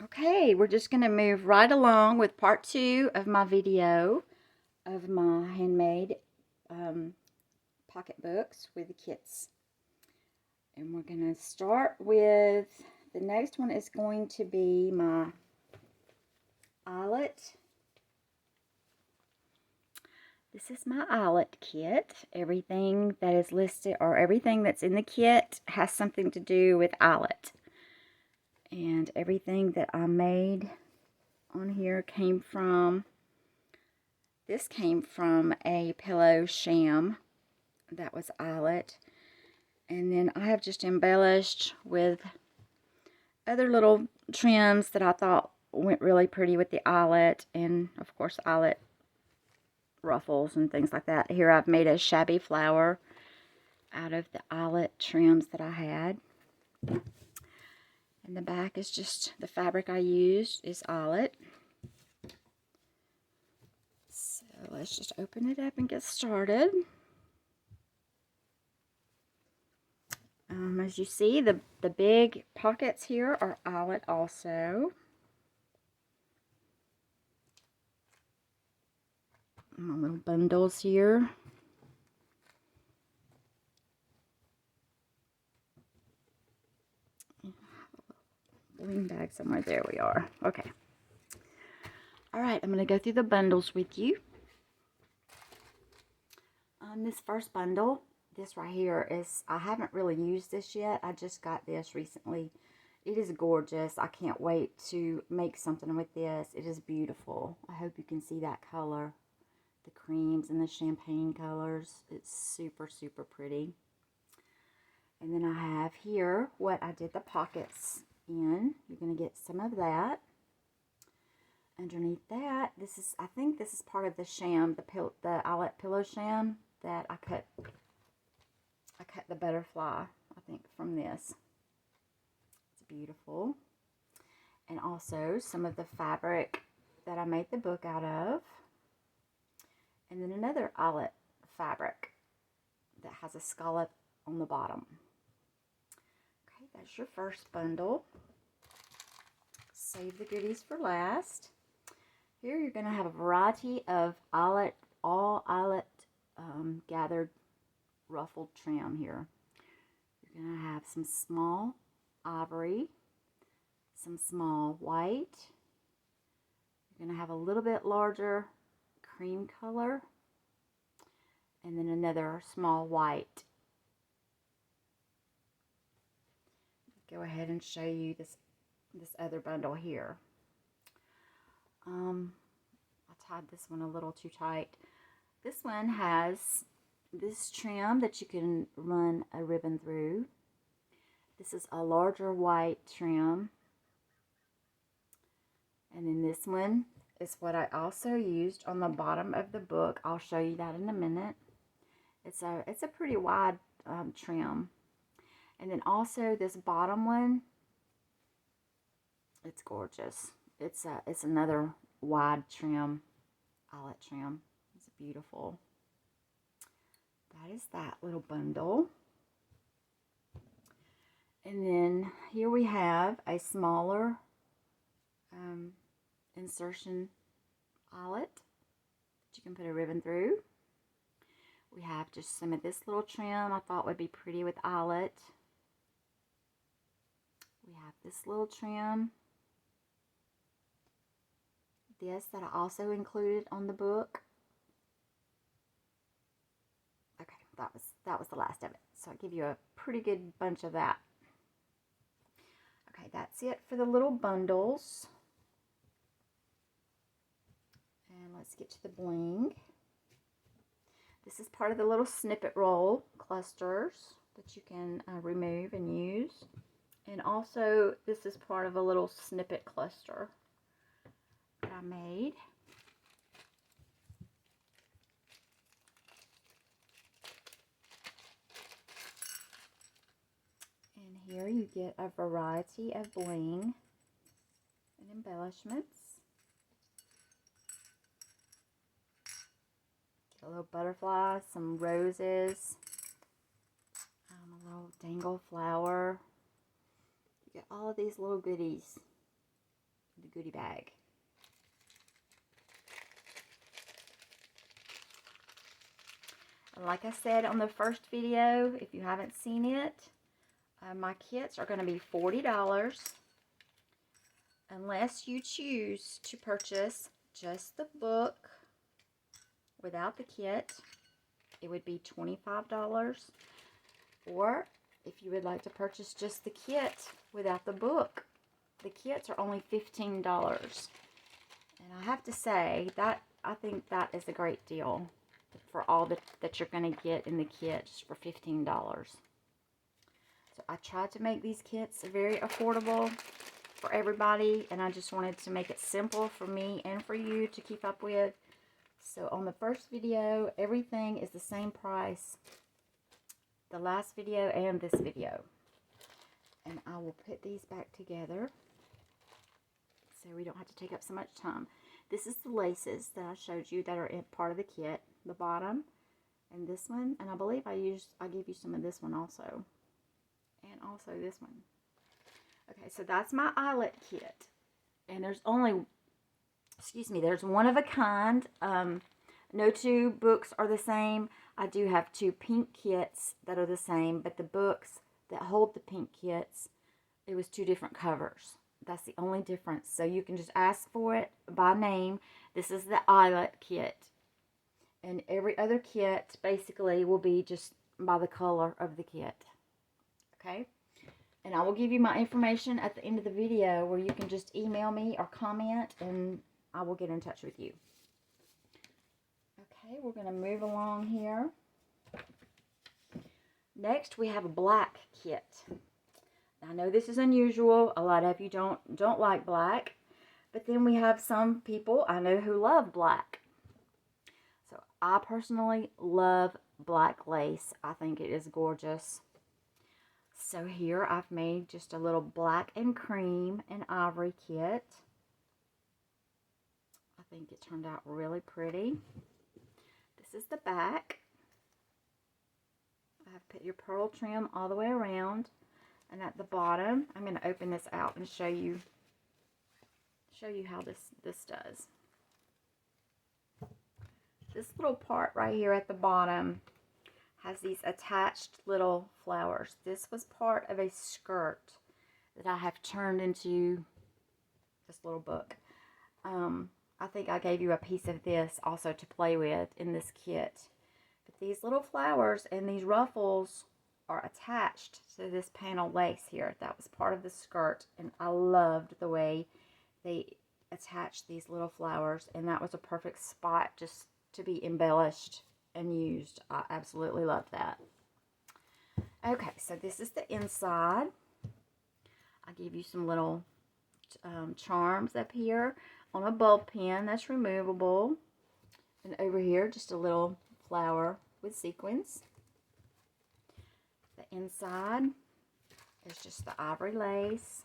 Okay, we're just going to move right along with part 2 of my video of my handmade pocketbooks with the kits. And we're going to start with, the next one is going to be my Eyelet. This is my Eyelet kit. Everything that is listed, or everything that's in the kit, has something to do with Eyelet. And everything that I made on here came from, this came from a pillow sham that was Eyelet. And then I have just embellished with other little trims that I thought went really pretty with the Eyelet, and of course Eyelet ruffles and things like that. Here I've made a shabby flower out of the Eyelet trims that I had. And the back is just the fabric I used is Eyelet. So let's just open it up and get started. As you see, the big pockets here are Eyelet also. My little bundles here. Bling bag somewhere. There we are. Okay. All right, I'm going to go through the bundles with you. This first bundle, this right here is, I haven't really used this yet. I just got this recently. It is gorgeous. I can't wait to make something with this. It is beautiful. I hope you can see that color. The creams and the champagne colors. It's super, super pretty. And then I have here what I did the pockets in. You're going to get some of that. Underneath that, this is, I think this is part of the sham, the Eyelet pillow sham that I cut the butterfly, I think, from this. It's beautiful. And also some of the fabric that I made the book out of. And then another Eyelet fabric that has a scallop on the bottom. Okay, that's your first bundle. Save the goodies for last. Here you're going to have a variety of Eyelet, all Eyelet gathered ruffled trim here. You're going to have some small ivory, some small white. You're going to have a little bit larger cream color, and then another small white. Go ahead and show you this other bundle here. I tied this one a little too tight. This one has this trim that you can run a ribbon through. This is a larger white trim. And then this one is what I also used on the bottom of the book. I'll show you that in a minute. It's a pretty wide trim. And then also this bottom one, it's gorgeous. It's another wide trim, Eyelet trim. It's beautiful. That is that little bundle. And then here we have a smaller insertion Eyelet that you can put a ribbon through. We have just some of this little trim I thought would be pretty with Eyelet. We have this little trim. This that I also included on the book. Okay, that was the last of it. So I'll give you a pretty good bunch of that. Okay, that's it for the little bundles. And let's get to the bling. This is part of the little snippet roll clusters that you can remove and use. And also, this is part of a little snippet cluster that I made. And here you get a variety of bling and embellishments. Get a little butterfly, some roses, a little dangle flower. You get all of these little goodies the goodie bag. And like I said on the first video, if you haven't seen it, my kits are going to be $40 unless you choose to purchase just the book without the kit. It would be $25. Or if you would like to purchase just the kit without the book, the kits are only $15. And I have to say that I think that is a great deal for all that you're going to get in the kit just for $15. So I tried to make these kits very affordable for everybody, and I just wanted to make it simple for me and for you to keep up with. So on the first video, everything is the same price, the last video and this video. And I will put these back together so we don't have to take up so much time. This is the laces that I showed you that are in part of the kit, the bottom, and this one, and I believe I gave you some of this one also, and also this one. Okay, so that's my Eyelet kit, and there's one of a kind. No two books are the same. I do have two pink kits that are the same, but the books that hold the pink kits, it was two different covers. That's the only difference. So you can just ask for it by name. This is the Eyelet kit. And every other kit basically will be just by the color of the kit. Okay? And I will give you my information at the end of the video where you can just email me or comment and I will get in touch with you. Okay, we're going to move along here. Next, we have a black kit. I know this is unusual. A lot of you don't like black. But then we have some people I know who love black. So I personally love black lace. I think it is gorgeous. So here I've made just a little black and cream and ivory kit. I think it turned out really pretty. This is the back. I have put your pearl trim all the way around. And at the bottom, I'm going to open this out and show you how this does. This little part right here at the bottom has these attached little flowers. This was part of a skirt that I have turned into this little book. I think I gave you a piece of this also to play with in this kit. But these little flowers and these ruffles are attached to this panel lace here. That was part of the skirt, and I loved the way they attached these little flowers, and that was a perfect spot just to be embellished and used. I absolutely love that. Okay, so this is the inside. I give you some little charms up here on a bulb pin that's removable, and over here just a little flower with sequins. The inside is just the ivory lace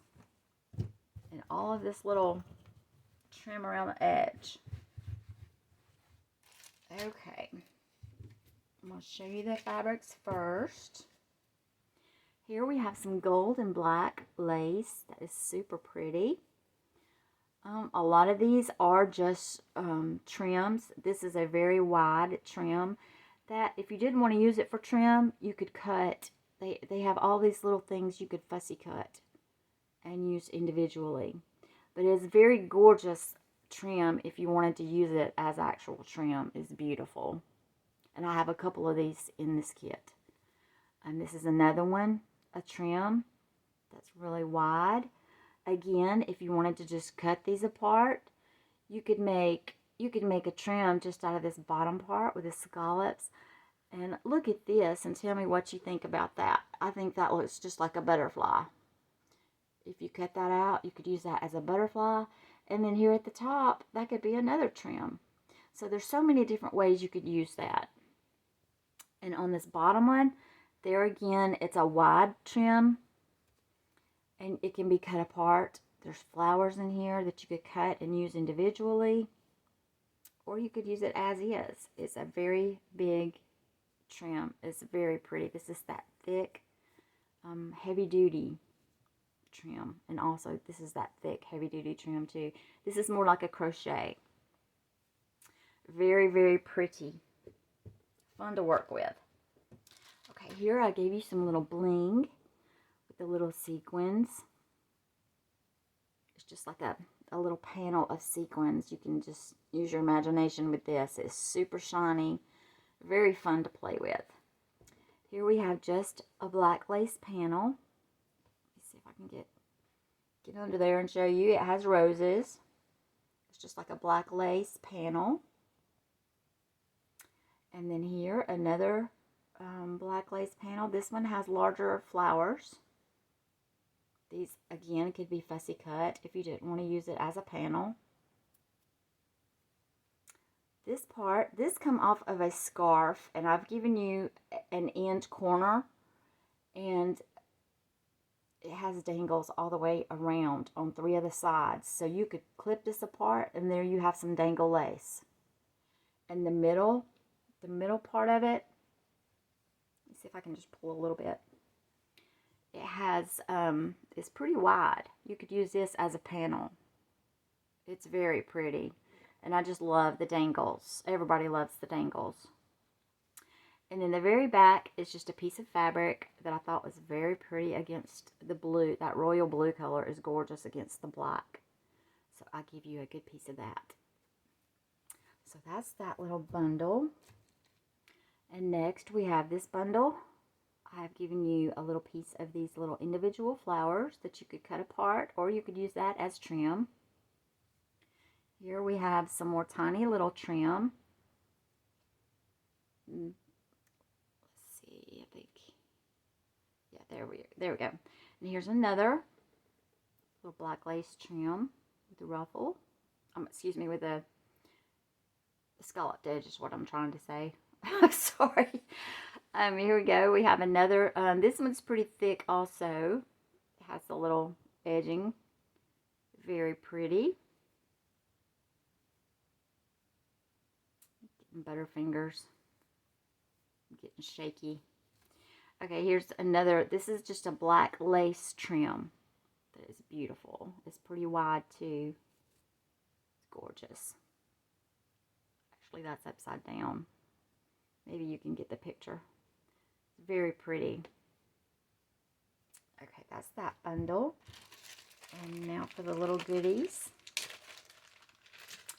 and all of this little trim around the edge. Okay, I'm going to show you the fabrics first. Here we have some gold and black lace that is super pretty. A lot of these are just trims. This is a very wide trim that if you didn't want to use it for trim, you could cut. They have all these little things you could fussy cut and use individually. But it's very gorgeous trim if you wanted to use it as actual trim. It's beautiful. And I have a couple of these in this kit. And this is another one, a trim that's really wide. Again, if you wanted to just cut these apart, you could make a trim just out of this bottom part with the scallops. And look at this and tell me what you think about that. I think that looks just like a butterfly. If you cut that out, you could use that as a butterfly. And then here at the top, that could be another trim. So there's so many different ways you could use that. And on this bottom one, there again, it's a wide trim. And it can be cut apart. There's flowers in here that you could cut and use individually. Or you could use it as is. It's a very big trim. It's very pretty. This is that thick, heavy duty trim. And also, this is that thick, heavy-duty trim, too. This is more like a crochet. Very, very pretty. Fun to work with. Okay, here I gave you some little bling with the little sequins. It's just like a little panel of sequins. You can just use your imagination with this. It's super shiny. Very fun to play with. Here we have just a black lace panel. Let's see if I can get under there and show you. It has roses. It's just like a black lace panel. And then here, another black lace panel. This one has larger flowers. These, again, could be fussy cut if you didn't want to use it as a panel. This come off of a scarf, and I've given you an end corner, and it has dangles all the way around on 3 of the sides. So you could clip this apart, and there you have some dangle lace. And the middle part of it, let's see if I can just pull a little bit. It has, it's pretty wide. You could use this as a panel. It's very pretty. And I just love the dangles. Everybody loves the dangles. And then the very back is just a piece of fabric that I thought was very pretty against the blue. That royal blue color is gorgeous against the black. So I give you a good piece of that. So that's that little bundle. And next we have this bundle. I have given you a little piece of these little individual flowers that you could cut apart, or you could use that as trim. Here we have some more tiny little trim. Let's see, I think, yeah, there we go. And here's another little black lace trim with the ruffle. Excuse me, with a scalloped edge is what I'm trying to say. Sorry. Here we go. We have another. This one's pretty thick also. It has the little edging. Very pretty. Getting butterfingers. Getting shaky. Okay, here's another. This is just a black lace trim. That is beautiful. It's pretty wide too. It's gorgeous. Actually, that's upside down. Maybe you can get the picture. It's very pretty. Okay, that's that bundle. And now for the little goodies.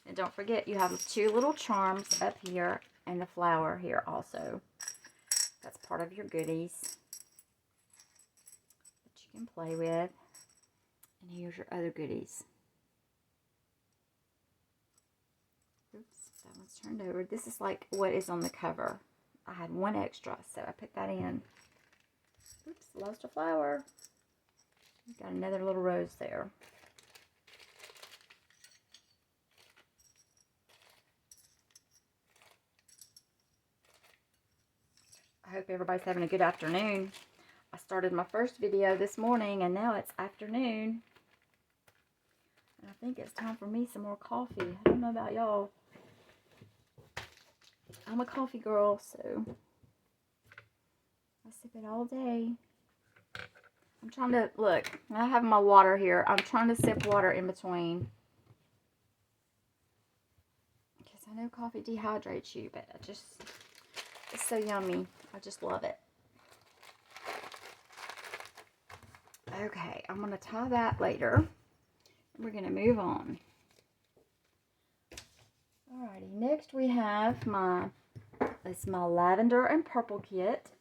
And don't forget, you have 2 little charms up here and the flower here also. That's part of your goodies that you can play with. And here's your other goodies. Oops, that one's turned over. This is like what is on the cover. I had 1 extra, so I put that in. Oops, lost a flower. Got another little rose there. I hope everybody's having a good afternoon. I started my first video this morning, and now it's afternoon. And I think it's time for me some more coffee. I don't know about y'all. I'm a coffee girl, so I sip it all day. I'm trying to, look, I have my water here. I'm trying to sip water in between. Because I know coffee dehydrates you, but it's so yummy. I just love it. Okay, I'm going to tie that later. We're going to move on. Alrighty, next we have it's my Lavender and Purple kit.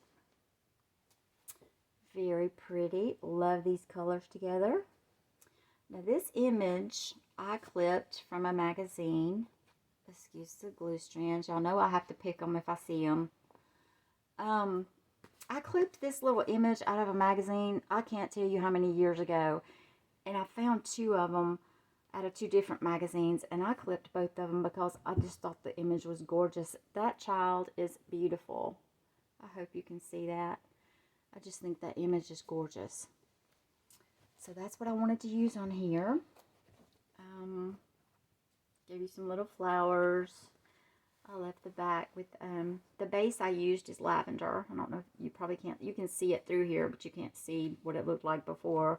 Very pretty. Love these colors together. Now this image I clipped from a magazine. Excuse the glue strands. Y'all know I have to pick them if I see them. I clipped this little image out of a magazine. I can't tell you how many years ago. And I found 2 of them out of 2 different magazines. And I clipped both of them because I just thought the image was gorgeous. That child is beautiful. I hope you can see that. I just think that image is gorgeous. So that's what I wanted to use on here. Gave you some little flowers. I left the back with, the base I used is lavender. I don't know if you probably can't, you can see it through here, but you can't see what it looked like before.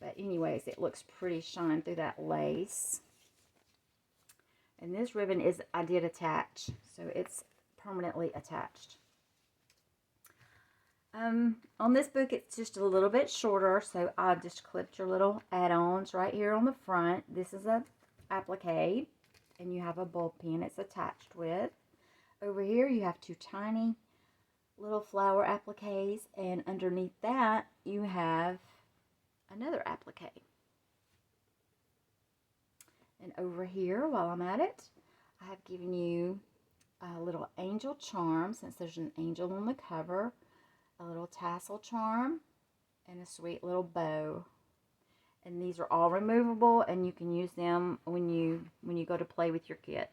But anyways, it looks pretty shine through that lace. And this ribbon I did attach, so it's permanently attached. On this book, it's just a little bit shorter, so I just clipped your little add-ons right here on the front. This is a applique, and you have a bulb pin it's attached with. Over here, you have two tiny little flower appliques, and underneath that, you have another applique. And over here, while I'm at it, I have given you a little angel charm, since there's an angel on the cover, a little tassel charm, and a sweet little bow. And these are all removable, and you can use them when you go to play with your kit.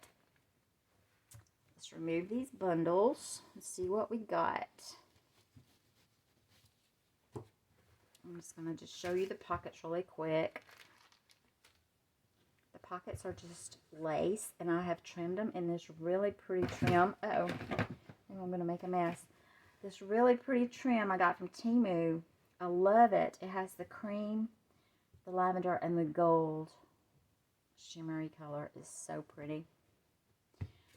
Let's remove these bundles and see what we got. I'm just going to just show you the pockets really quick. The pockets are just lace, and I have trimmed them in this really pretty trim. Uh-oh, I'm going to make a mess. This really pretty trim I got from Temu. I love it. It has the cream, the lavender, and the gold shimmery color. Is so pretty.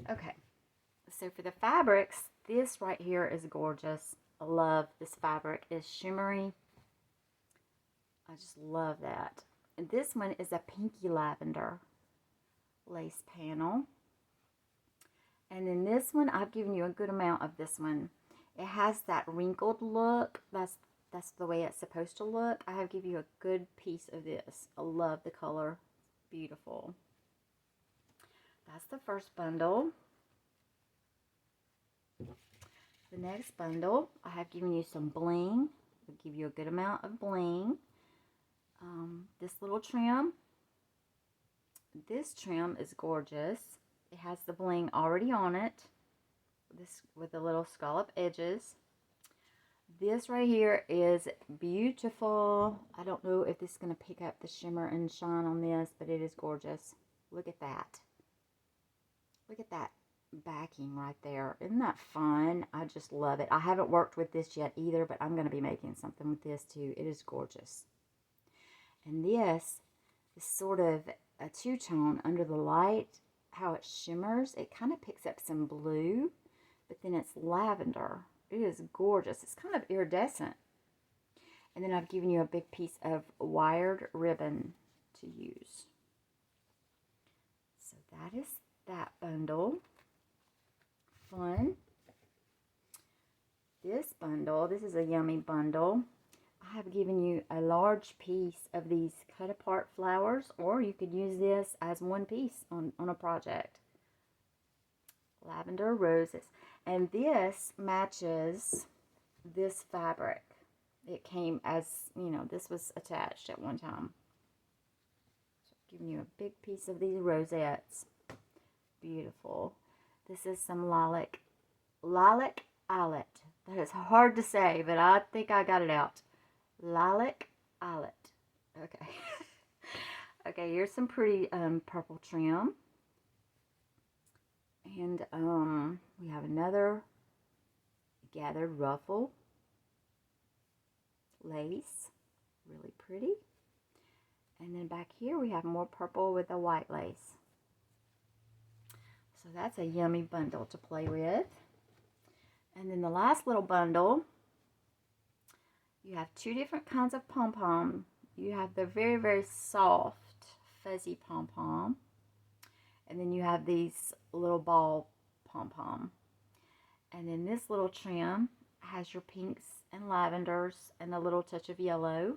Okay, so for the fabrics, this right here is gorgeous. I love this fabric. It's shimmery. I just love that. And this one is a pinky lavender lace panel. And then this one, I've given you a good amount of this one. It has that wrinkled look. That's the way it's supposed to look. I have given you a good piece of this. I love the color. Beautiful. That's the first bundle. The next bundle, I have given you some bling. I'll give you a good amount of bling. This little trim. This trim is gorgeous. It has the bling already on it. This with the little scallop edges. This right here is beautiful. I don't know if this is going to pick up the shimmer and shine on this, but it is gorgeous. Look at that. Look at that backing right there. Isn't that fun? I just love it. I haven't worked with this yet either, but I'm going to be making something with this too. It is gorgeous. And this is sort of a two-tone under the light. How it shimmers, it kind of picks up some blue, but then it's lavender. It is gorgeous. It's kind of iridescent. And then I've given you a big piece of wired ribbon to use. So that is that bundle. Fun. This bundle, this is a yummy bundle. I have given you a large piece of these cut apart flowers, or you could use this as one piece on a project. Lavender roses. And this matches this fabric. It came as, you know, this was attached at one time. So I'm giving you a big piece of these rosettes. Beautiful. This is some lilac eyelet. That is hard to say, but I think I got it out. Lilac eyelet. Okay. Okay, here's some pretty purple trim. And we have another gathered ruffle lace. Really pretty. And then back here we have more purple with a white lace. So that's a yummy bundle to play with. And then the last little bundle, you have two different kinds of pom-pom. You have the very, very soft, fuzzy pom-pom. And then you have these little ball pom-pom. And then this little trim has your pinks and lavenders and a little touch of yellow.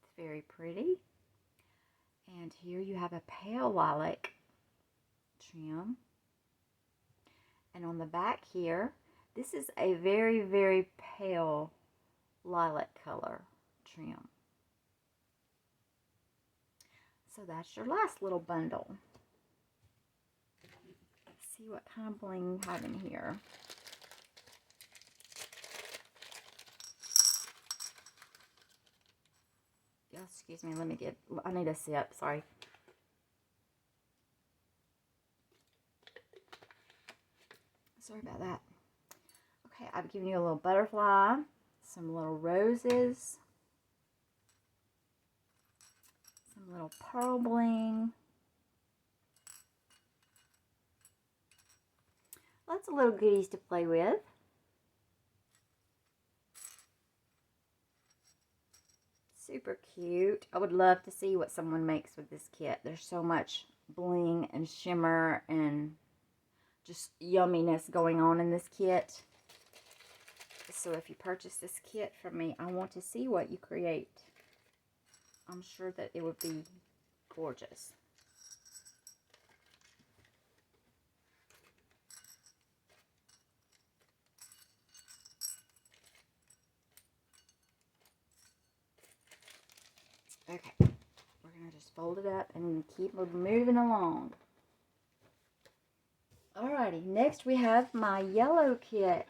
It's very pretty. And here you have a pale lilac trim. And on the back here, this is a very, very pale lilac color trim. So that's your last little bundle. Let's see what kind of bling you have in here. Yeah, excuse me, I need a sip, sorry. Sorry about that. Okay, I've given you a little butterfly, some little roses, A little pearl bling. Lots of little goodies to play with. Super cute. I would love to see what someone makes with this kit. There's so much bling and shimmer and just yumminess going on in this kit. So if you purchase this kit from me, I want to see what you create. I'm sure that it would be gorgeous. Okay, we're going to just fold it up and keep moving along. Alrighty, next we have my yellow kit.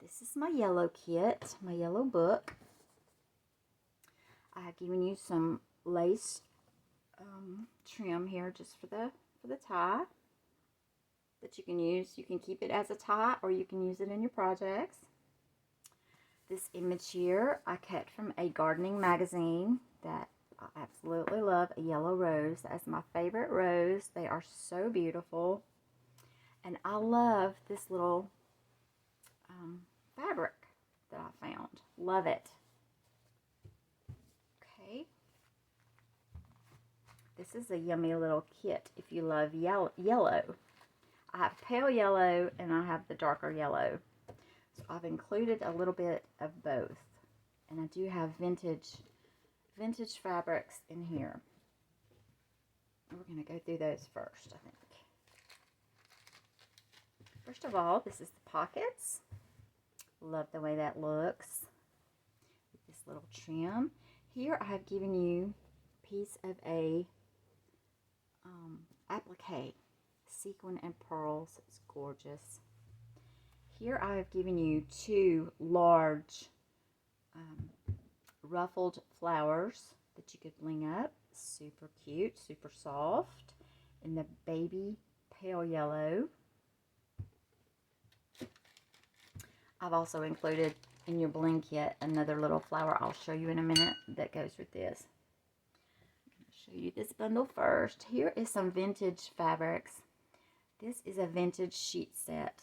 This is my yellow kit, my yellow book. I have given you some lace trim here just for the tie that you can use. You can keep it as a tie or you can use it in your projects. This image here I cut from a gardening magazine that I absolutely love, a yellow rose. That's my favorite rose. They are so beautiful. And I love this little fabric that I found. Love it. Okay. This is a yummy little kit if you love yellow. I have pale yellow and I have the darker yellow. So I've included a little bit of both. And I do have vintage fabrics in here. We're going to go through those first, I think. First of all, this is the pockets. Love the way that looks. With this little trim. Here I have given you a piece of a applique. Sequin and pearls. It's gorgeous. Here I have given you two large ruffled flowers that you could bling up. Super cute, super soft. In the baby pale yellow. I've also included in your bling kit another little flower I'll show you in a minute that goes with this. I'm going to show you this bundle first. Here is some vintage fabrics. This is a vintage sheet set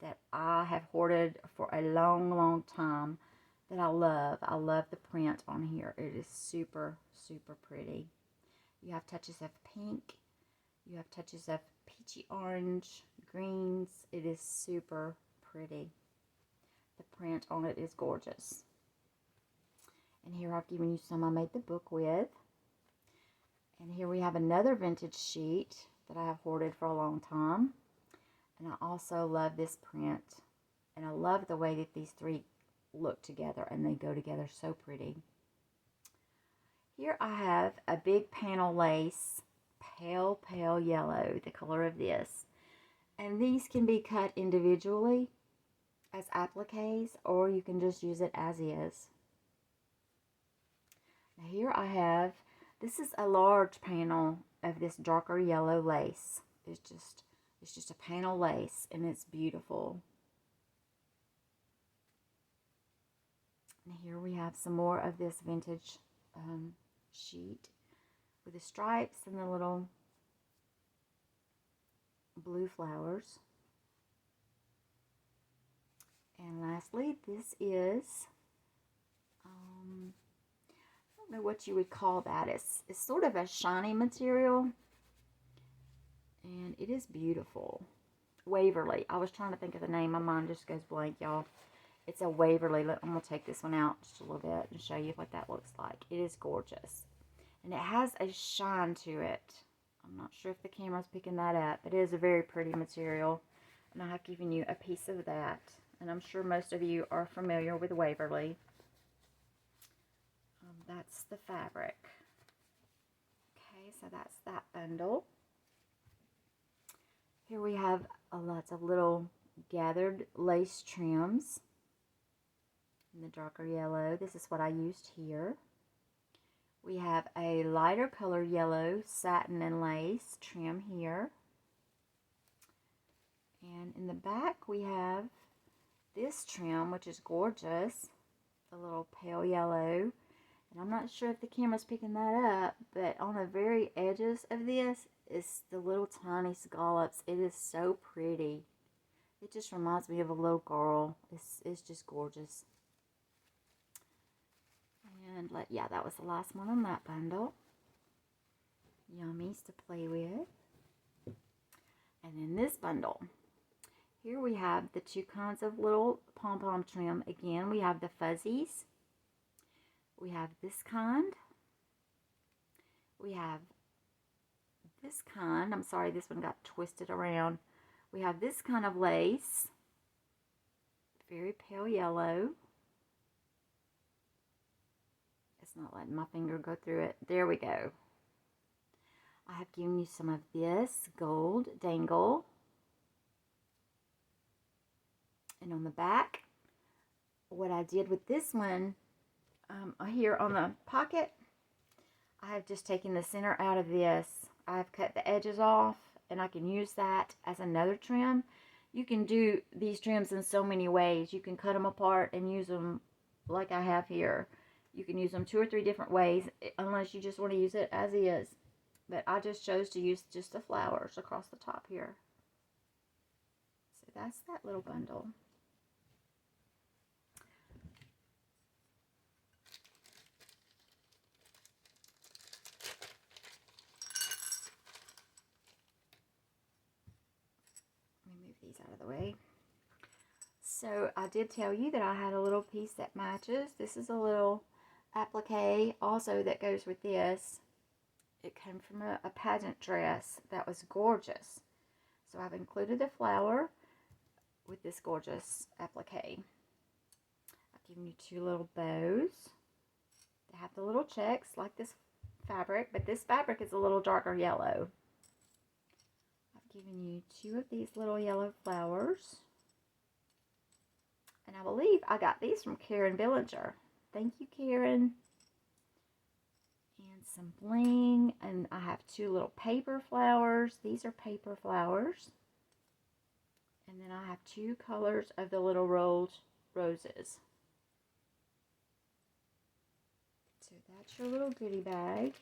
that I have hoarded for a long time that I love. I love the print on here. It is super, super pretty. You have touches of pink. You have touches of peachy orange, greens. It is super pretty. The print on it is gorgeous. And here I've given you some I made the book with. And here we have another vintage sheet that I have hoarded for a long time. And I also love this print. And I love the way that these three look together and they go together so pretty. Here I have a big panel lace, pale yellow, the color of this. And these can be cut individually as appliques, or you can just use it as is. Now here I have, this is a large panel of this darker yellow lace. It's just a panel lace and it's beautiful. And here we have some more of this vintage sheet with the stripes and the little blue flowers. And lastly, this is, I don't know what you would call that. It's sort of a shiny material. And it is beautiful. Waverly. I was trying to think of the name. My mind just goes blank, y'all. It's a Waverly. I'm going to take this one out just a little bit and show you what that looks like. It is gorgeous. And it has a shine to it. I'm not sure if the camera's picking that up. It is a very pretty material. And I have given you a piece of that. And I'm sure most of you are familiar with Waverly. That's the fabric. Okay, so that's that bundle. Here we have lots of little gathered lace trims in the darker yellow. This is what I used here. We have a lighter color yellow satin and lace trim here. And in the back we have this trim, which is gorgeous. The little pale yellow. And I'm not sure if the camera's picking that up, but on the very edges of this is the little tiny scallops. It is so pretty. It just reminds me of a little girl. It's just gorgeous. And yeah, that was the last one on that bundle. Yummies to play with. And in this bundle, here we have the two kinds of little pom-pom trim. Again, we have the fuzzies. We have this kind. We have this kind. I'm sorry, this one got twisted around. We have this kind of lace. Very pale yellow. It's not letting my finger go through it. There we go. I have given you some of this gold dangle. And on the back, what I did with this one, here on the pocket, I have just taken the center out of this. I have cut the edges off, and I can use that as another trim. You can do these trims in so many ways. You can cut them apart and use them like I have here. You can use them 2 or 3 different ways, unless you just want to use it as is. But I just chose to use just the flowers across the top here. So that's that little bundle. Let me move these out of the way. So I did tell you that I had a little piece that matches. This is a little applique also that goes with this. It came from a pageant dress that was gorgeous. So I've included a flower with this gorgeous applique. I've given you 2 little bows. They have the little checks like this fabric, but this fabric is a little darker yellow. I've given you 2 of these little yellow flowers. And I believe I got these from Karen Billinger. Thank you, Karen. And some bling. And I have 2 little paper flowers. These are paper flowers. And then I have 2 colors of the little rolled roses. So that's your little goodie bag.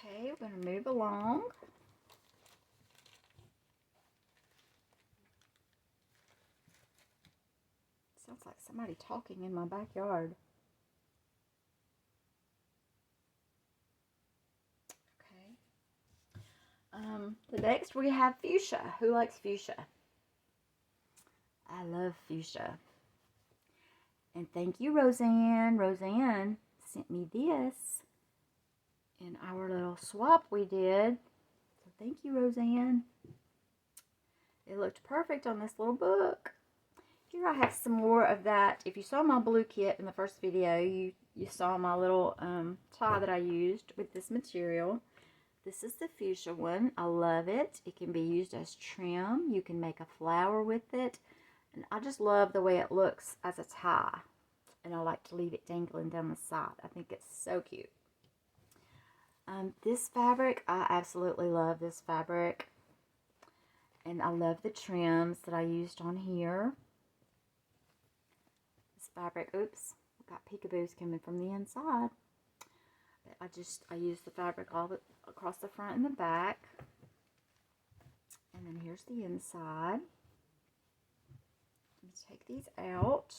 Okay, we're going to move along. Sounds like somebody talking in my backyard. Okay. The next we have fuchsia. Who likes fuchsia? I love fuchsia. And thank you, Roseanne. Roseanne sent me this in our little swap we did. So thank you, Roseanne. It looked perfect on this little book. Here I have some more of that. If you saw my blue kit in the first video, you saw my little tie that I used with this material. This is the fuchsia one. I love it. It can be used as trim. You can make a flower with it. And I just love the way it looks as a tie. And I like to leave it dangling down the side. I think it's so cute. This fabric, I absolutely love this fabric. And I love the trims that I used on here. This fabric, oops, got peekaboos coming from the inside. But I used the fabric all across the front and the back. And then here's the inside. Let me take these out.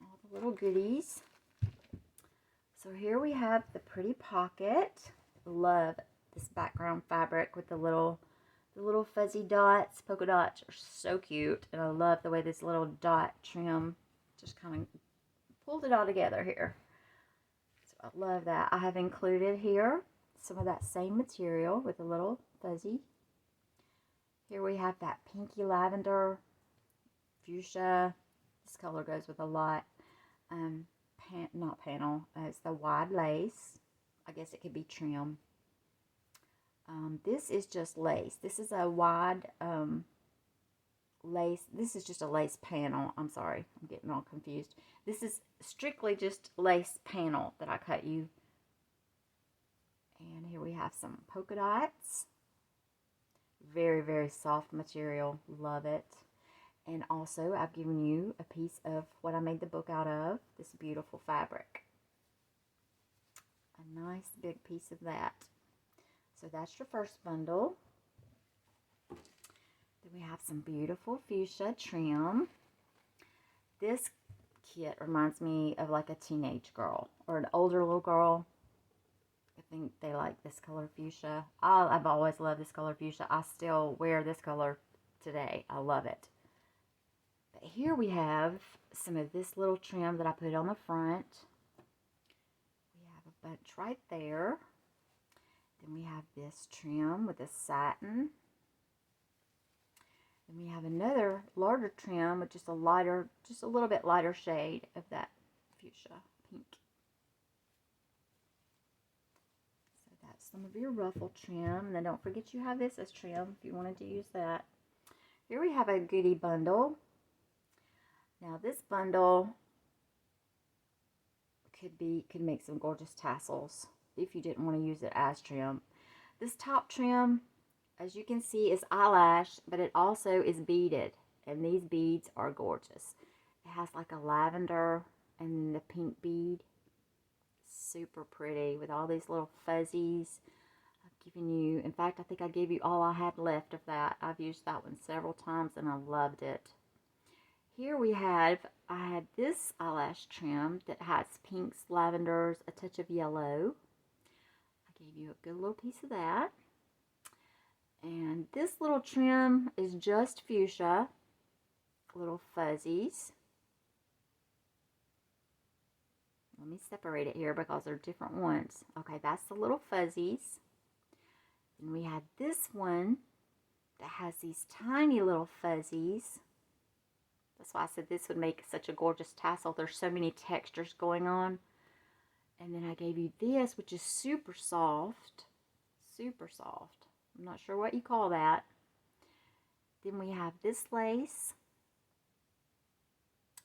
All the little goodies. So here we have the pretty pocket. Love this background fabric with the little fuzzy dots. Polka dots are so cute. And I love the way this little dot trim just kind of pulled it all together here. So I love that. I have included here some of that same material with a little fuzzy. Here we have that pinky lavender, fuchsia. This color goes with a lot. Not panel. It's the wide lace. I guess it could be trim. This is just lace. This is a wide lace. This is just a lace panel. I'm sorry, I'm getting all confused. This is strictly just lace panel that I cut you. And here we have some polka dots. Very, very soft material. Love it. And also, I've given you a piece of what I made the book out of. This beautiful fabric. A nice big piece of that. So that's your first bundle. Then we have some beautiful fuchsia trim. This kit reminds me of like a teenage girl or an older little girl. I think they like this color fuchsia. I've always loved this color fuchsia. I still wear this color today. I love it. But here we have some of this little trim that I put on the front. We have a bunch right there. Then we have this trim with this satin. Then we have another larger trim with just a little bit lighter shade of that fuchsia pink. So that's some of your ruffle trim. And then don't forget you have this as trim if you wanted to use that. Here we have a goodie bundle. Now this bundle could make some gorgeous tassels if you didn't want to use it as trim. This top trim, as you can see, is eyelash, but it also is beaded, and these beads are gorgeous. It has like a lavender and then the pink bead. Super pretty with all these little fuzzies. I've given you, in fact, I think I gave you all I had left of that. I've used that one several times and I loved it. Here I had this eyelash trim that has pinks, lavenders, a touch of yellow. I gave you a good little piece of that. And this little trim is just fuchsia, little fuzzies. Let me separate it here because they're different ones. Okay, that's the little fuzzies. And we had this one that has these tiny little fuzzies. That's why I said this would make such a gorgeous tassel. There's so many textures going on. And then I gave you this, which is super soft. Super soft. I'm not sure what you call that. Then we have this lace.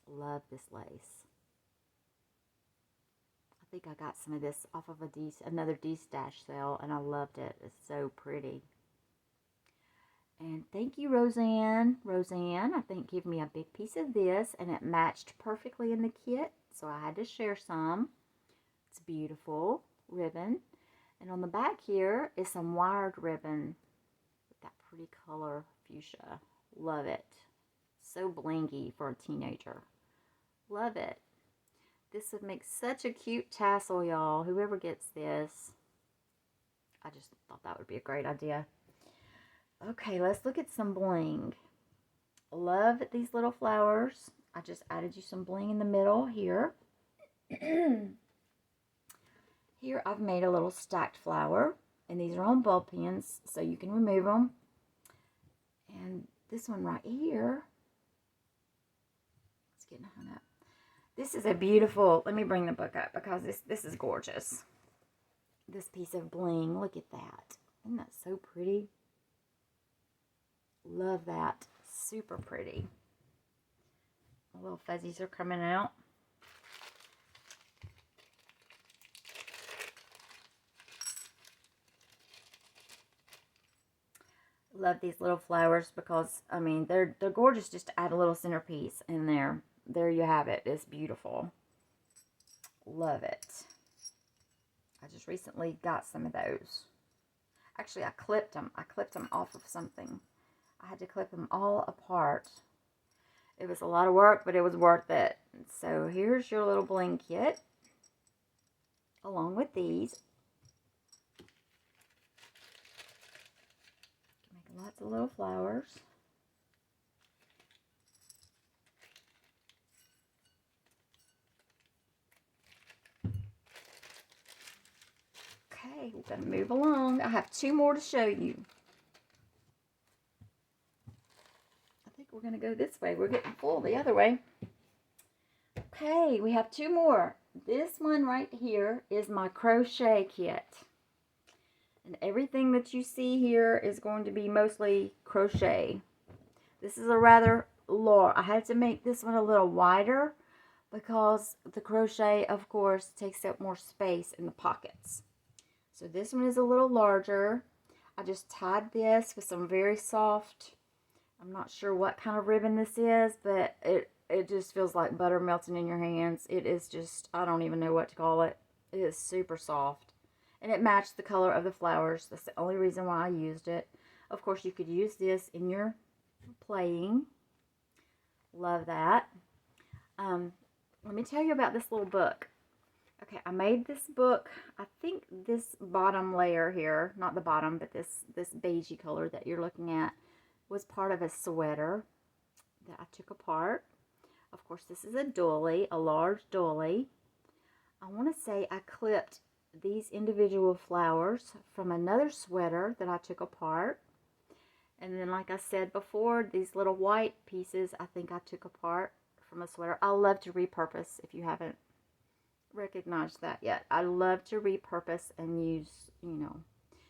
Love this lace. I think I got some of this off of another D-Stash sale, and I loved it. It's so pretty. And thank you, Roseanne. Roseanne, I think, gave me a big piece of this, and it matched perfectly in the kit, so I had to share some. It's beautiful ribbon. And on the back here is some wired ribbon with that pretty color fuchsia. Love it. So blingy for a teenager. Love it. This would make such a cute tassel, y'all. Whoever gets this, I just thought that would be a great idea. Okay, let's look at some bling. Love these little flowers. I just added you some bling in the middle here. Here I've made a little stacked flower, and these are on ball pins, so you can remove them. And this one right here, it's getting hung up. This is a beautiful, let me bring the book up because this is gorgeous. This piece of bling, look at that. Isn't that so pretty? Love that. Super pretty. The little fuzzies are coming out. Love these little flowers because, I mean, they're gorgeous just to add a little centerpiece in there. There you have it. It's beautiful. Love it. I just recently got some of those. Actually, I clipped them. I clipped them off of something. I had to clip them all apart. It was a lot of work, but it was worth it. So here's your little bling kit, along with these. Make lots of little flowers. Okay, we're going to move along. I have two more to show you. We're going to go this way. We're getting full the other way. Okay, we have two more. This one right here is my crochet kit. And everything that you see here is going to be mostly crochet. This is a rather large. I had to make this one a little wider because the crochet, of course, takes up more space in the pockets. So this one is a little larger. I just tied this with some very soft, I'm not sure what kind of ribbon this is, but it just feels like butter melting in your hands. It is just, I don't even know what to call it. It is super soft. And it matched the color of the flowers. That's the only reason why I used it. Of course, you could use this in your playing. Love that. Let me tell you about this little book. Okay, I made this book. I think this bottom layer here, not the bottom, but this beigey color that you're looking at, was part of a sweater that I took apart. Of course, this is a doily, a large doily. I want to say I clipped these individual flowers from another sweater that I took apart. And then, like I said before, these little white pieces I think I took apart from a sweater. I love to repurpose, if you haven't recognized that yet. I love to repurpose and use, you know,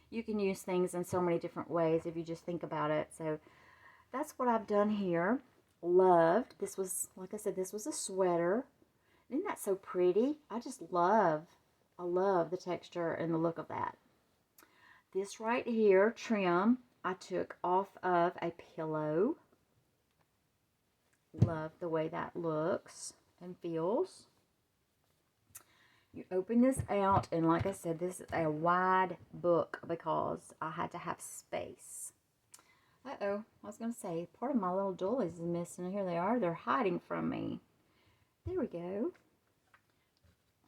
you can use things in so many different ways if you just think about it. So that's what I've done here. Loved. This was, like I said, this was a sweater. Isn't that so pretty? I love the texture and the look of that. This right here, trim, I took off of a pillow. Love the way that looks and feels. You open this out, and like I said, this is a wide book because I had to have space. Uh-oh, I was going to say, part of my little doilies is missing. Here they are. They're hiding from me. There we go.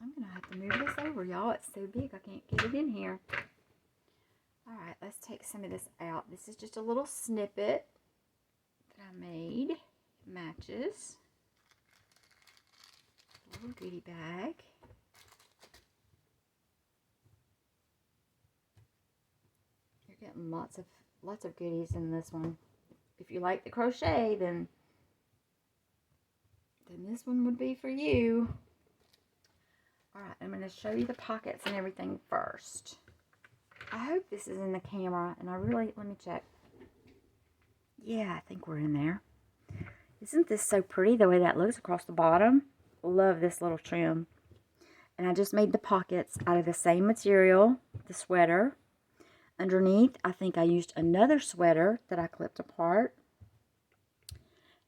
I'm going to have to move this over, y'all. It's so big, I can't get it in here. All right, let's take some of this out. This is just a little snippet that I made. It matches. A little goodie bag. You're getting lots of goodies in this one. If you like the crochet, then this one would be for you. All right, I'm going to show you the pockets and everything first. I hope this is in the camera, and let me check. Yeah, I think we're in there. Isn't this so pretty, the way that looks across the bottom? Love this little trim. And I just made the pockets out of the same material, the sweater. Underneath, I think I used another sweater that I clipped apart.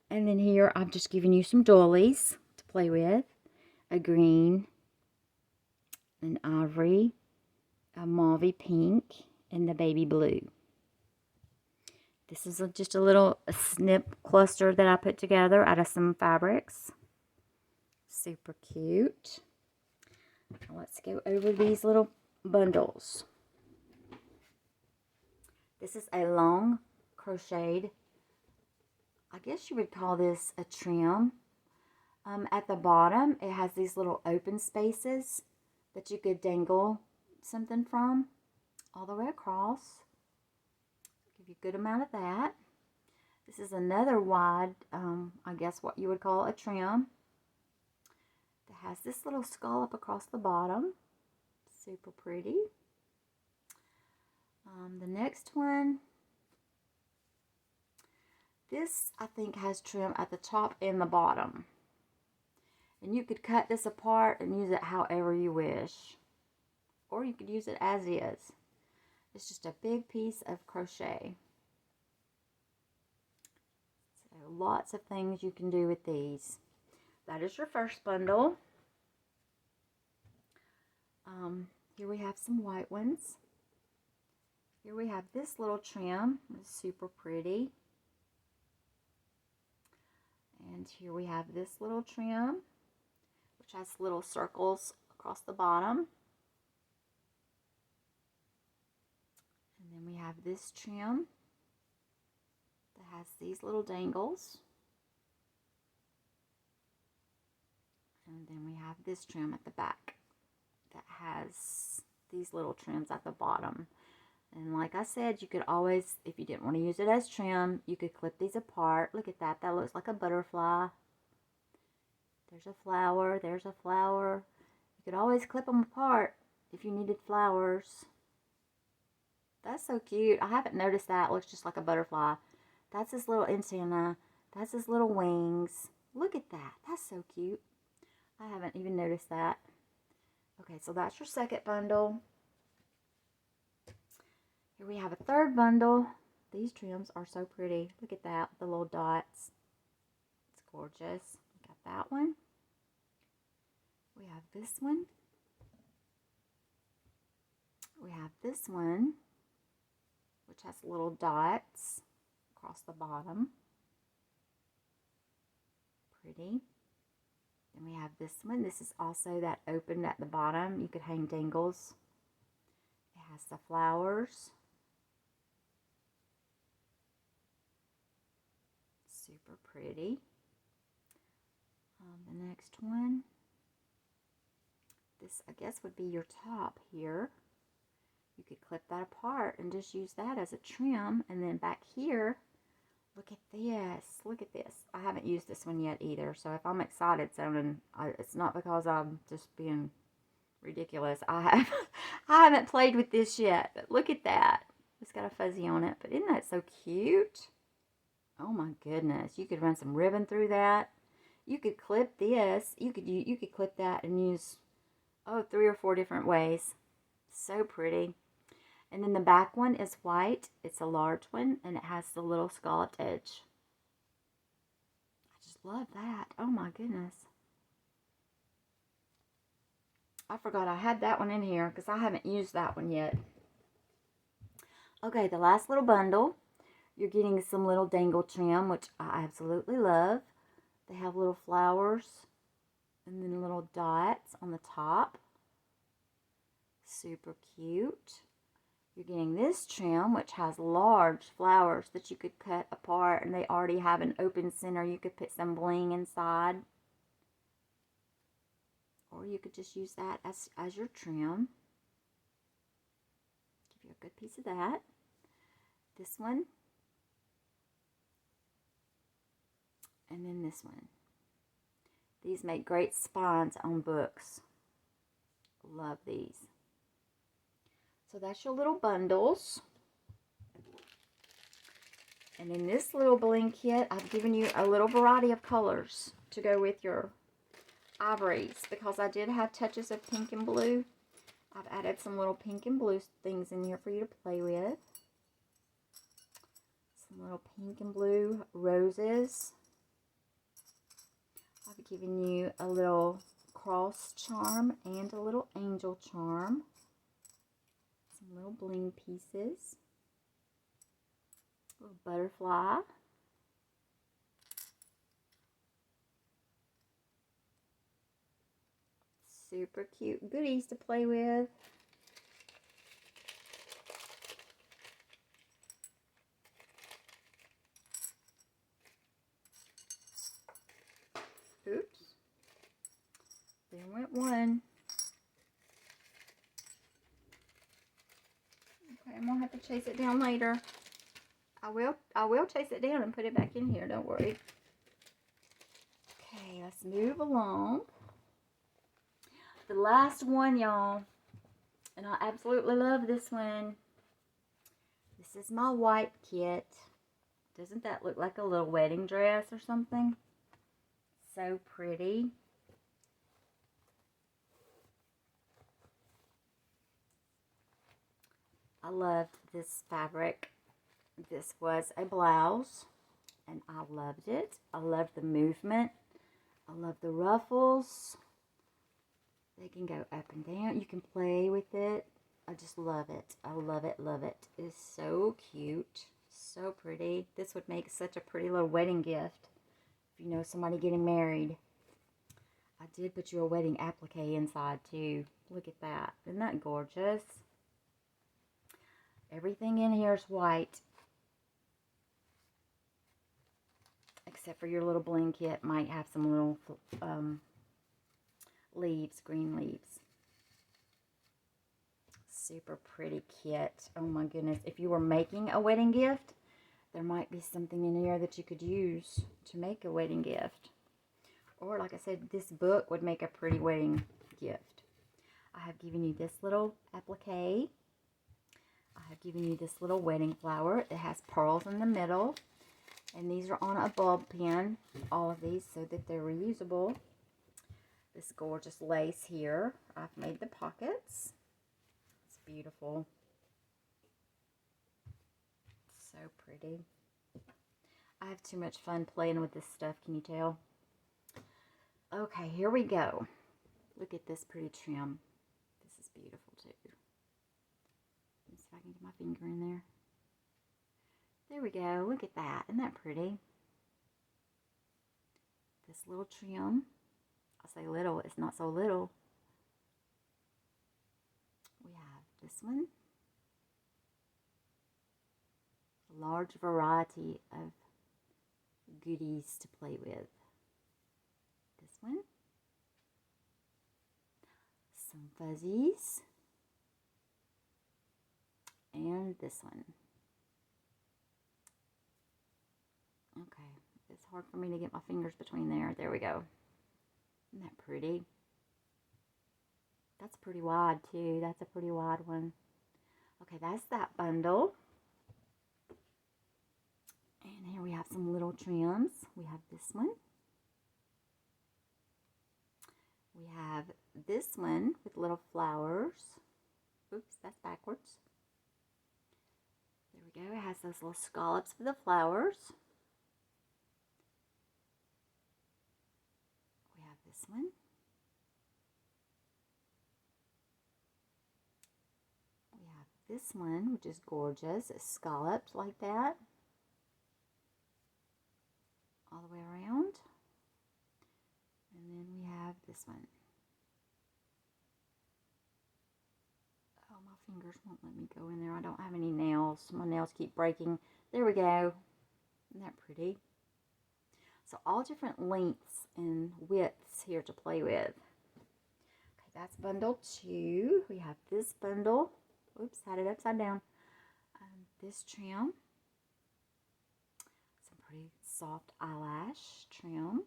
And then here, I've just given you some doilies to play with. A green, an ivory, a mauve pink, and the baby blue. This is just a little snip cluster that I put together out of some fabrics. Super cute. Now let's go over these little bundles. This is a long crocheted, I guess you would call this a trim. At the bottom, it has these little open spaces that you could dangle something from all the way across. Give you a good amount of that. This is another wide, I guess what you would call a trim. That has this little scallop across the bottom. Super pretty. The next one, this I think has trim at the top and the bottom. And you could cut this apart and use it however you wish. Or you could use it as is. It's just a big piece of crochet. So lots of things you can do with these. That is your first bundle. Here we have some white ones. Here we have this little trim. It's super pretty. And here we have this little trim, which has little circles across the bottom. And then we have this trim that has these little dangles. And then we have this trim at the back that has these little trims at the bottom. And like I said, you could always, if you didn't want to use it as trim, you could clip these apart. Look at that. That looks like a butterfly. There's a flower. There's a flower. You could always clip them apart if you needed flowers. That's so cute. I haven't noticed that. It looks just like a butterfly. That's his little antenna. That's his little wings. Look at that. That's so cute. I haven't even noticed that. Okay, so that's your second bundle. Here we have a third bundle. These trims are so pretty. Look at that, the little dots. It's gorgeous. We got that one. We have this one. We have this one, which has little dots across the bottom. Pretty. Then we have this one. This is also that opened at the bottom. You could hang dangles. It has the flowers. Super pretty. The next one. This, I guess, would be your top here. You could clip that apart and just use that as a trim. And then back here, look at this. Look at this. I haven't used this one yet either. So if I'm excited sounding, it's not because I'm just being ridiculous. I haven't played with this yet. But look at that. It's got a fuzzy on it. But isn't that so cute? Oh my goodness. You could run some ribbon through that. You could clip this. You could clip that and use, 3 or 4 different ways. So pretty. And then the back one is white. It's a large one, and it has the little scalloped edge. I just love that. Oh my goodness. I forgot I had that one in here because I haven't used that one yet. Okay, the last little bundle. You're getting some little dangle trim, which I absolutely love. They have little flowers and then little dots on the top. Super cute. You're getting this trim, which has large flowers that you could cut apart, and they already have an open center. You could put some bling inside, or you could just use that as your trim. Give you a good piece of that. This one, and then this one. These make great spines on books. Love these. So that's your little bundles. And in this little bling kit, I've given you a little variety of colors to go with your ivories, because I did have touches of pink and blue. I've added some little pink and blue things in here for you to play with. Some little pink and blue roses. I've given you a little cross charm and a little angel charm. Some little bling pieces. A little butterfly. Super cute goodies to play with. Oops. There went one. Okay, I'm gonna have to chase it down later. I will chase it down and put it back in here, don't worry. Okay, let's move along. The last one, y'all. And I absolutely love this one. This is my white kit. Doesn't that look like a little wedding dress or something? So pretty. I loved this fabric. This was a blouse, and I loved it. I loved the movement. I love the ruffles. They can go up and down. You can play with it. I just love it. I love it, love it. It is so cute. So pretty. This would make such a pretty little wedding gift if you know somebody getting married. I did put you a wedding applique inside too. Look at that. Isn't that gorgeous? Everything in here is white. Except for your little bling kit might have some little leaves, green leaves. Super pretty kit. Oh my goodness. If you were making a wedding gift, there might be something in here that you could use to make a wedding gift. Or like I said, this book would make a pretty wedding gift. I have given you this little applique. I have given you this little wedding flower. It has pearls in the middle. And these are on a bulb pin, all of these, so that they're reusable. This gorgeous lace here. I've made the pockets. It's beautiful. So pretty. I have too much fun playing with this stuff, can you tell? Okay, here we go. Look at this pretty trim. This is beautiful too. Let's see if I can get my finger in there. There we go. Look at that. Isn't that pretty? This little trim. I say little. It's not so little. We have this one. A large variety of goodies to play with. This one. Some fuzzies. And this one. Okay, it's hard for me to get my fingers between there. There we go. Isn't that pretty? That's pretty wide too. That's a pretty wide one. Okay, that's that bundle. And here we have some little trims. We have this one. We have this one with little flowers. Oops, that's backwards. There we go. It has those little scallops for the flowers. We have this one. We have this one, which is gorgeous. It's scalloped like that. All the way around. And then we have this one. Oh, my fingers won't let me go in there. I don't have any nails. My nails keep breaking. There we go. Isn't that pretty? So all different lengths and widths here to play with. Okay, that's bundle 2. We have this bundle. Oops, had it upside down. This trim. Some pretty soft eyelash trim.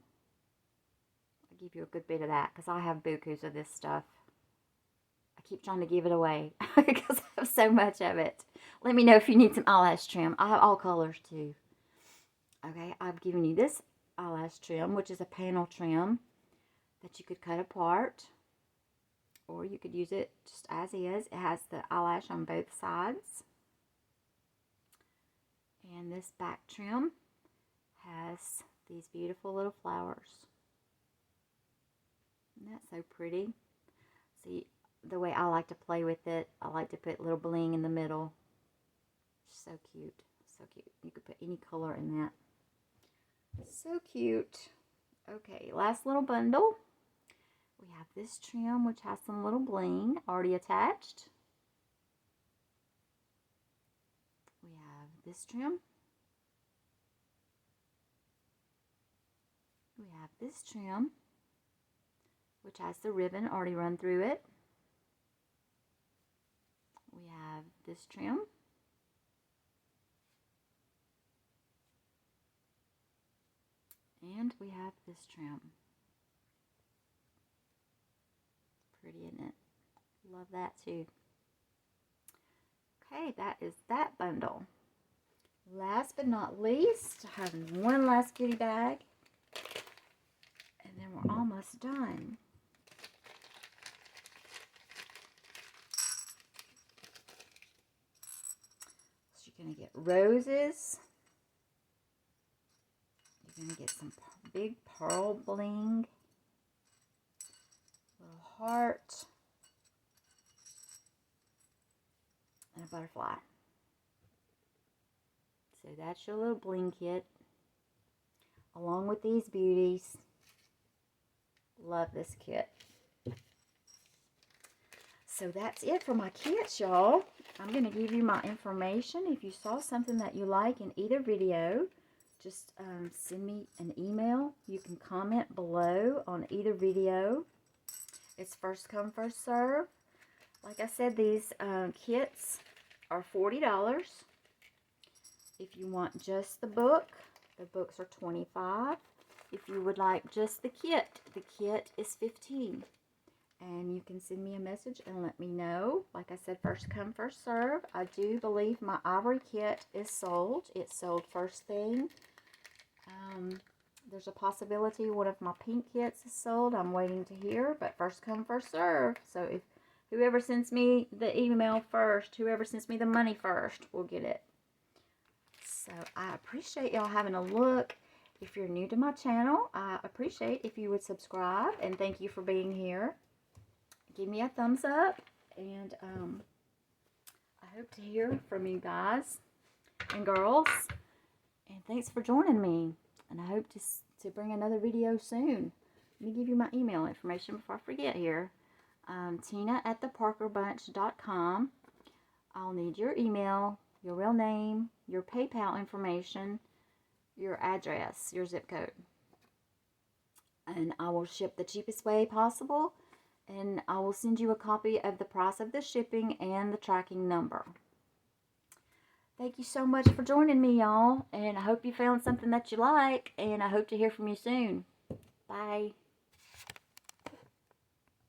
I'll give you a good bit of that because I have bukus of this stuff. I keep trying to give it away because I have so much of it. Let me know if you need some eyelash trim. I have all colors too. Okay, I've given you this eyelash trim, which is a panel trim that you could cut apart, or you could use it just as is. It has the eyelash on both sides. And this back trim has these beautiful little flowers. Isn't that so pretty? See, the way I like to play with it, I like to put little bling in the middle. So cute. So cute. You could put any color in that. So cute. Okay, last little bundle. We have this trim, which has some little bling already attached. We have this trim. We have this trim, which has the ribbon already run through it. We have this trim. And we have this trim. Pretty, isn't it? Love that too. Okay, that is that bundle. Last but not least, I have one last goodie bag. And then we're almost done. So you're going to get roses. You're going to get some big pearl bling. Little heart. And a butterfly. So that's your little bling kit. Along with these beauties. Love this kit. So that's it for my kits, y'all. I'm going to give you my information. If you saw something that you like in either video, just send me an email. You can comment below on either video. It's first come, first serve. Like I said, these kits are $40. If you want just the books are $25. If you would like just the kit is $15. And you can send me a message and let me know. Like I said, first come, first serve. I do believe my ivory kit is sold. It's sold first thing There's a possibility one of my pink kits is sold. I'm waiting to hear, but first come, first serve. So if whoever sends me the email first, whoever sends me the money first, will get it. So I appreciate y'all having a look. If you're new to my channel, I appreciate if you would subscribe, and thank you for being here. Give me a thumbs up, and I hope to hear from you guys and girls. And thanks for joining me. And I hope to bring another video soon. Let me give you my email information before I forget here. Tina@theparkerbunch.com. I'll need your email, your real name, your PayPal information, your address, your zip code. And I will ship the cheapest way possible. And I will send you a copy of the price of the shipping and the tracking number. Thank you so much for joining me, y'all. And I hope you found something that you like. And I hope to hear from you soon. Bye.